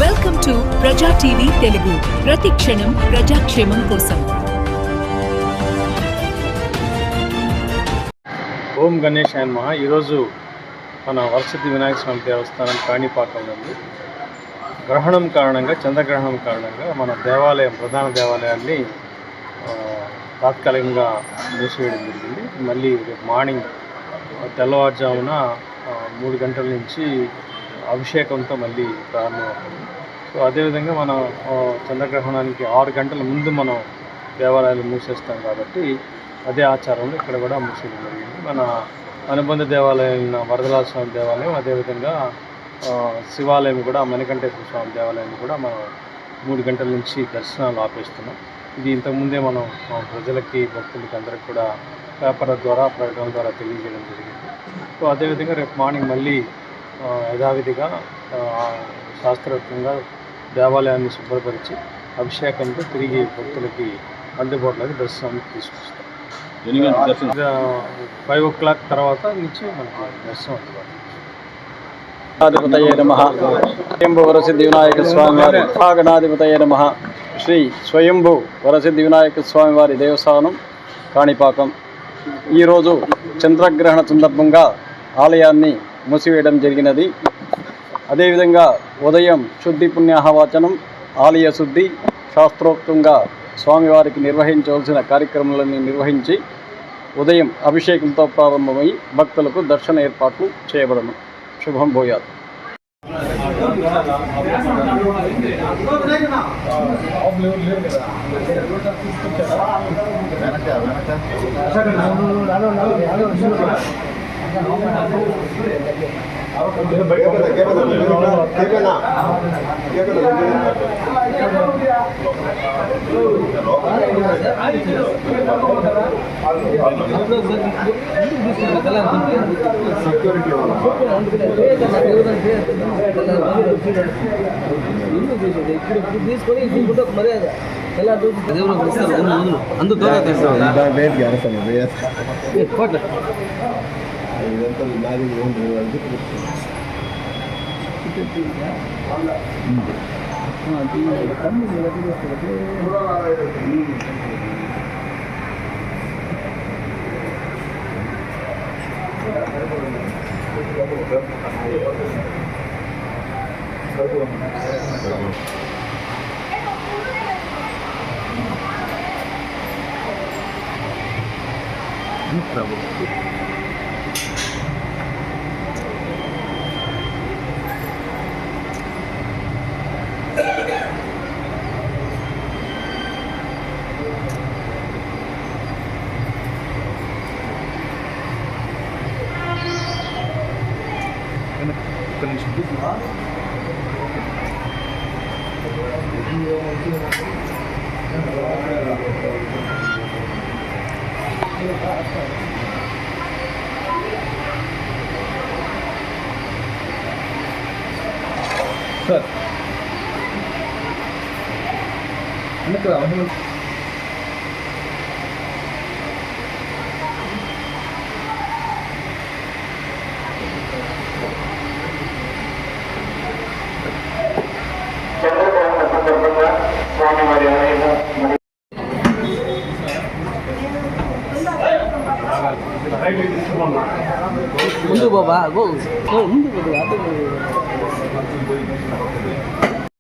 Welcome to ప్రజా TV Telugu. ప్రతి క్షణం ప్రజాక్షేమం కోసం. ఓం గణేశాయ నమః. ఈరోజు మన వరసిద్ధి వినాయక స్వామి దేవస్థానం కాణిపాకంలో ఉంది. గ్రహణం కారణంగా, చంద్రగ్రహణం కారణంగా మన దేవాలయం, ప్రధాన దేవాలయాన్ని తాత్కాలికంగా మూసివేయడం జరిగింది. మళ్ళీ రేపు మార్నింగ్ తెల్లవారుజామున 3 గంటల నుంచి అభిషేకంతో మళ్ళీ ప్రారంభమవుతుంది. సో అదేవిధంగా మనం చంద్రగ్రహణానికి 6 గంటల ముందు మనం దేవాలయాలు మూసేస్తాం కాబట్టి అదే ఆచారంలో ఇక్కడ కూడా మూసేయడం జరిగింది. మన అనుబంధ దేవాలయం వరదరాజ స్వామి దేవాలయం, అదేవిధంగా శివాలయం కూడా, మణికంఠేశ్వర స్వామి దేవాలయం కూడా మనం 3 గంటల నుంచి దర్శనాలు ఆపేస్తున్నాం. ఇది ఇంతకుముందే మనం ప్రజలకి, భక్తులకి అందరికి కూడా పేపర్ల ద్వారా, ప్రకటనల ద్వారా తెలియజేయడం జరిగింది. సో అదేవిధంగా రేపు మార్నింగ్ మళ్ళీ యథావిధిగా శాస్త్రోక్తంగా దేవాలయాన్ని శుభ్రపరిచి అభిషేకంతో తిరిగి భక్తులకి అందుబాటులోకి దర్శనానికి తీసుకొస్తాం. 5 o'clock తర్వాత నుంచి మనకు దర్శనం అందుబాటు. గణాధిపతయే నమః. స్వయంభూ వరసిద్ధి వినాయక స్వామి వారి గణాధిపతయే నమః. శ్రీ స్వయంభూ వరసిద్ధి వినాయక స్వామి వారి దేవస్థానం కాణిపాకం. ఈరోజు చంద్రగ్రహణ సందర్భంగా ఆలయాన్ని మూసివేయడం జరిగినది. అదేవిధంగా ఉదయం శుద్ధి పుణ్యాహవాచనం, ఆలయ శుద్ధి, శాస్త్రోక్తంగా స్వామివారికి నిర్వహించవలసిన కార్యక్రమాలను నిర్వహించి ఉదయం అభిషేకంతో ప్రారంభమై భక్తులకు దర్శన ఏర్పాట్లు చేయబడను. శుభం భూయాత్. సార్ ముందు బాబా